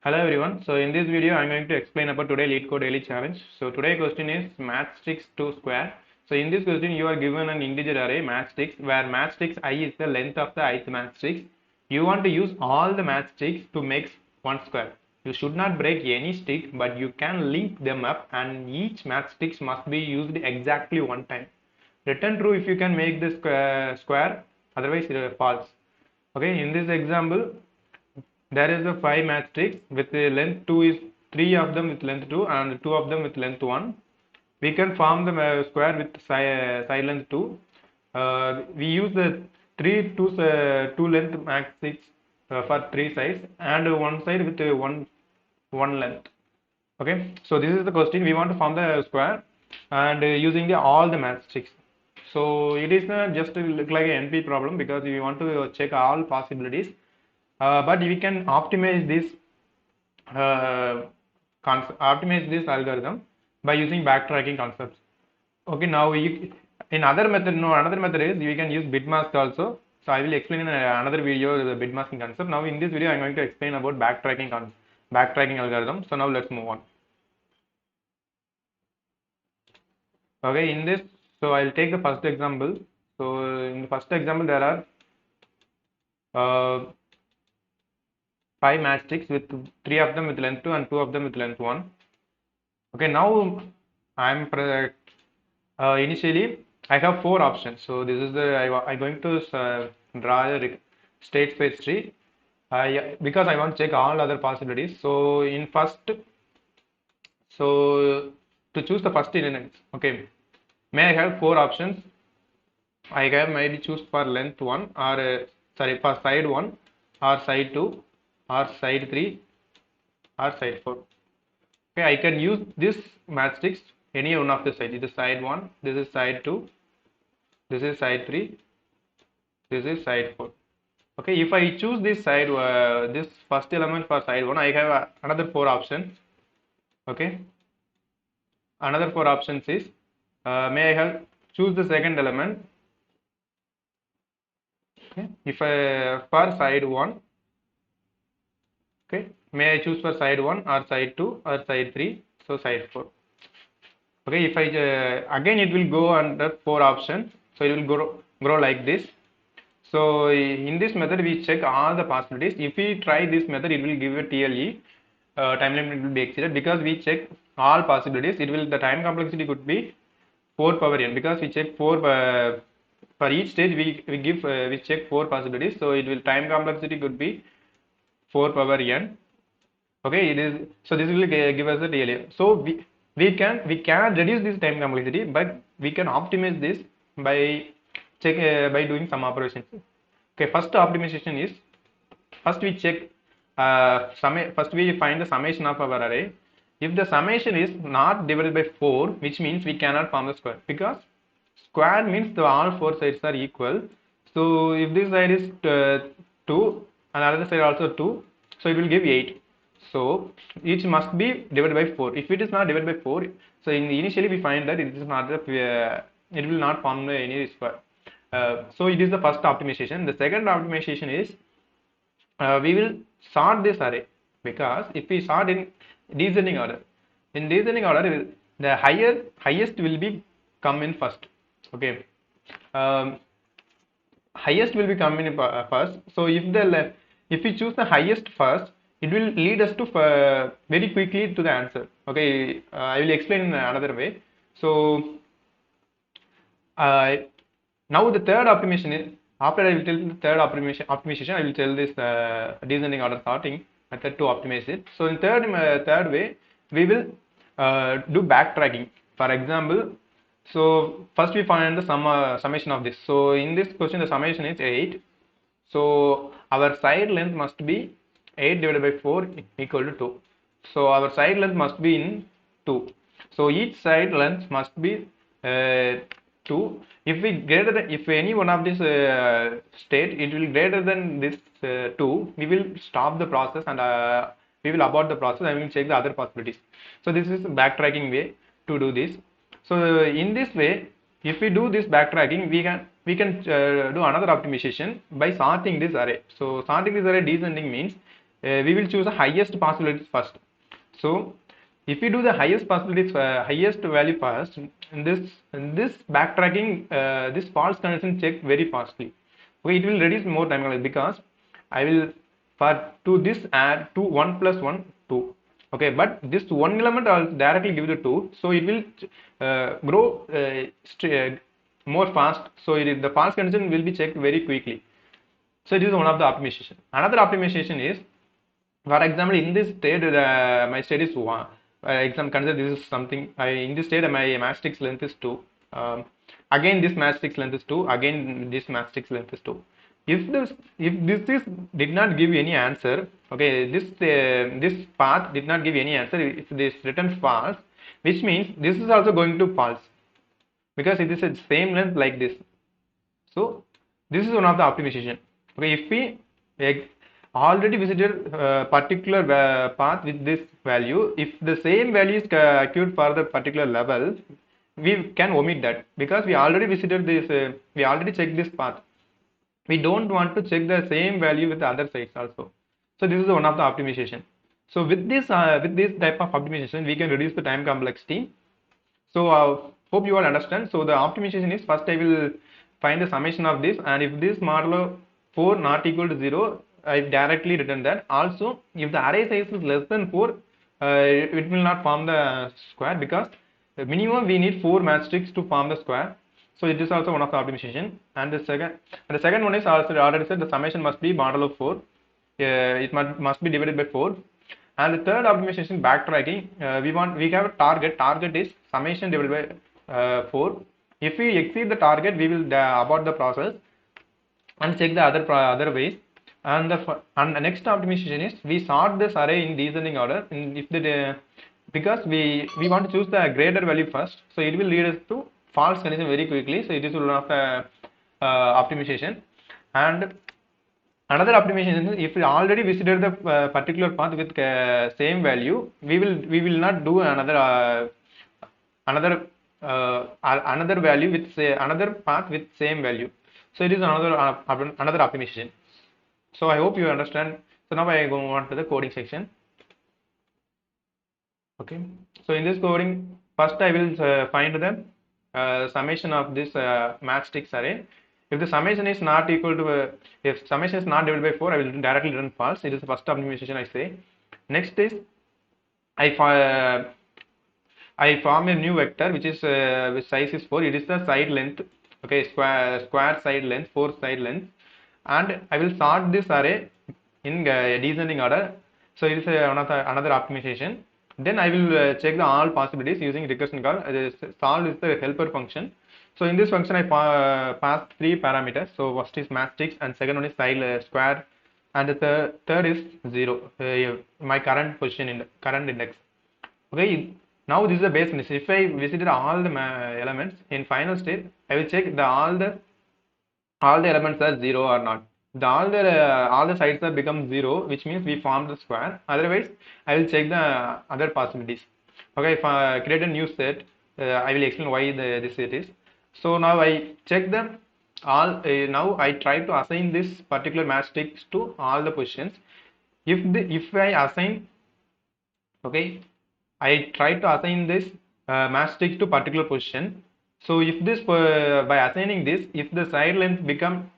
Hello everyone. So in this video, I'm going to explain about today LeetCode daily challenge. So today question is matchsticks 2 square. So in this question, you are given an integer array matchsticks where matchsticks I is the length of the ith matchsticks. You want to use all the matchsticks to make one square. You should not break any stick, but you can link them up, and each matchsticks must be used exactly one time. Return true if you can make this square, otherwise false. Okay, in this example, there is a 5 matrix with the length 2 is 3 of them with length 2 and 2 of them with length 1. We can form the square with side length 2. We use the 2 length matrix for 3 sides and one side with one length. Okay, so this is the question. We want to form the square and using all the matrix. So it is just look like an NP problem because we want to check all possibilities. But we can optimize this algorithm by using backtracking concepts. Okay, now another method is we can use bitmask also. So I will explain in another video the bitmasking concept. Now in this video I am going to explain about backtracking algorithm. So now let's move on. Okay, in this, so I'll take the first example. So in the first example there are 5 matchsticks with 3 of them with length 2 and 2 of them with length 1. Okay, now I'm initially I have 4 options. So this is the I'm going to draw a state space tree because I want to check all other possibilities. So in first, so to choose the first element, okay, may I have 4 options. I can maybe choose for length 1 or sorry, for side 1 or side 2 or side 3 or side 4. Okay, I can use this matchsticks any one of the sides. This is side 1, this is side 2, this is side 3, this is side 4. Okay, if I choose this side, this first element for side 1, I have another 4 options. Okay, another 4 options is may I have choose the second element. Okay, if I for side 1, okay, may I choose for side 1 or side 2 or side 3, so side 4. Okay, if I again it will go under 4 options, so it will grow like this. So in this method we check all the possibilities. If we try this method, it will give a TLE, time limit will be exceeded, because we check all possibilities. It will, the time complexity could be 4 power n, because we check 4 for each stage we check 4 possibilities, so it will time complexity could be 4 power n. Okay, it is, so this will give us a TLA. So we can reduce this time complexity, but we can optimize this by by doing some operations. Okay, first optimization is, first we check first we find the summation of our array. If the summation is not divided by 4, which means we cannot form the square, because square means all 4 sides are equal. So if this side is 2 and another side also 2, so it will give 8. So each must be divided by 4. If it is not divided by 4, so initially we find that it is not it will not form any square. So it is the first optimization. The second optimization is we will sort this array, because if we sort in descending order, the highest will be come in first. Okay, highest will be come in first. So if we choose the highest first, it will lead us to very quickly to the answer. Okay, I will explain in another way. So now the third optimization is, after I will tell the third optimization, I will tell this descending order sorting method to optimize it. So in third way, we will do backtracking. For example, so first we find the summation of this. So in this question the summation is 8. So our side length must be 8 divided by 4 equal to 2. So our side length must be in 2. So each side length must be 2. If we greater than, if any one of this state it will greater than this 2, we will stop the process and we will abort the process and we will check the other possibilities. So this is backtracking way to do this. So in this way, if we do this backtracking, we can do another optimization by sorting this array. So sorting this array descending means we will choose the highest possibilities first. So if we do the highest possibilities, highest value first, in this backtracking, this false condition check very fastly. Okay, it will reduce more time because I will to this add 2 1 plus 1 2. Okay, but this one element I'll directly give the 2, so it will grow more fast. So the false condition will be checked very quickly. So this is one of the optimization. Another optimization is, for example, in this state, my state is 1. Example, consider this is something. In this state, my matrix length is 2. Again, this matrix length is 2. Again, this matrix length is 2. If this did not give any answer, okay, this path did not give any answer. If this written false, which means this is also going to false because it is the same length like this. So this is one of the optimization. Okay, if we already visited particular path with this value, if the same value is occurred for the particular level, we can omit that because we already visited this, we already checked this path. We don't want to check the same value with the other sites also. So this is one of the optimization. So with this type of optimization, we can reduce the time complexity. So hope you all understand. So the optimization is, first I will find the summation of this, and if this modulo 4 not equal to 0, I directly return that. Also, if the array size is less than 4, it will not form the square because minimum we need 4 matrices to form the square. So it is also one of the optimization. And the second one is also already said, the summation must be modulo 4. It must be divided by 4. And the third optimization, backtracking, we have a target. Target is summation divided by 4. If we exceed the target, we will abort the process and check the other ways. And the next optimization is, we sort this array in descending order. Because we want to choose the greater value first, so it will lead us to false condition very quickly. So it is one of the optimization. And another optimization is, if we already visited the particular path with same value, we will not do another value with another path with same value. So it is another optimization. So I hope you understand. So now I go on to the coding section. Okay. So in this coding, first I will find the summation of this matrix array. If the summation is not equal to, if summation is not divided by 4, I will directly return false. It is the first optimization I say. Next is, I form a new vector which is with size is 4. It is the side length. Okay, square side length, 4 side length, and I will sort this array in descending order. So it is another optimization. Then I will check the all possibilities using recursion call. Solve is the helper function. So in this function I pass 3 parameters. So first is matrix, and second one is side square, and the third is 0, my current position in the current index. Okay, now this is the base index. If I visited all the elements in final state, I will check all the elements are 0 or not. All the sides have become 0, which means we formed the square. Otherwise, I will check the other possibilities. Okay, if I create a new set, I will explain why this set is. So now I check them all. Now I try to assign this particular matrix to all the positions. If I assign, okay, I try to assign this matrix to particular position. So if this by assigning this, if the side length become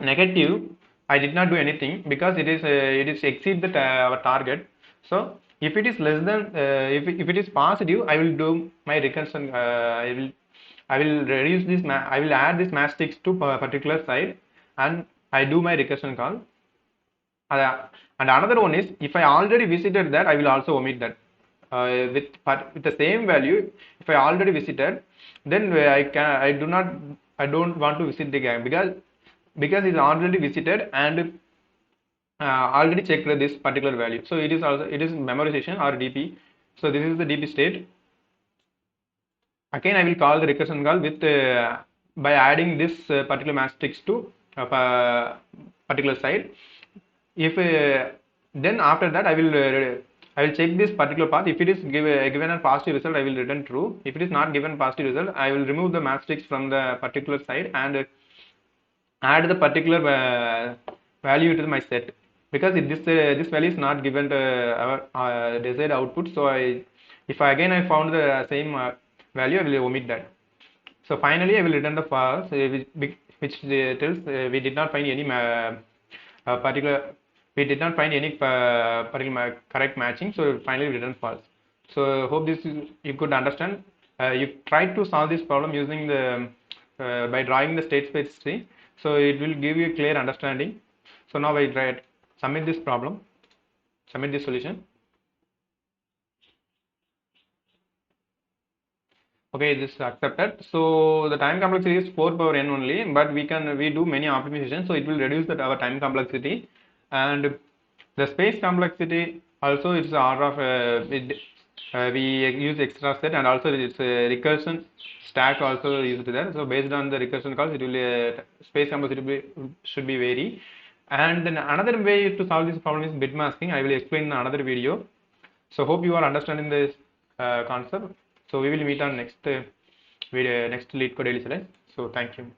negative, I did not do anything because it is exceed our target. So if it is less than, if it is positive, I will do my recursion. I will reduce this. I will add this matrix to a particular side, and I do my recursion call. And another one is, if I already visited that, I will also omit that. With the same value, if I already visited, then I don't want to visit again because it's already visited and already checked this particular value. So it is memorization or DP. So this is the DP state. Again, I will call the recursion call with by adding this particular matrix to a particular side. If then after that I will check this particular path. If it is given a positive result, I will return true. If it is not given positive result, I will remove the matrix from the particular side and add the particular value to my set. because this value is not given to our desired output. So if again I found the same value, I will omit that. So finally I will return the false, which tells we did not find any particular, we did not find any particular correct matching, so finally return false. So hope this is, you could understand. You try to solve this problem using the by drawing the state space tree, so it will give you a clear understanding. So now I try submit this problem, submit this solution. Okay, this is accepted. So the time complexity is 4 power n only, but we do many optimizations, so it will reduce our time complexity. And the space complexity also is order of we use extra set, and also it's a recursion stack also used there. So based on the recursion calls, it will space complexity should be vary. And then another way to solve this problem is bit masking. I will explain in another video. So hope you are understanding this concept. So we will meet on next video, next LeetCode daily session. So thank you.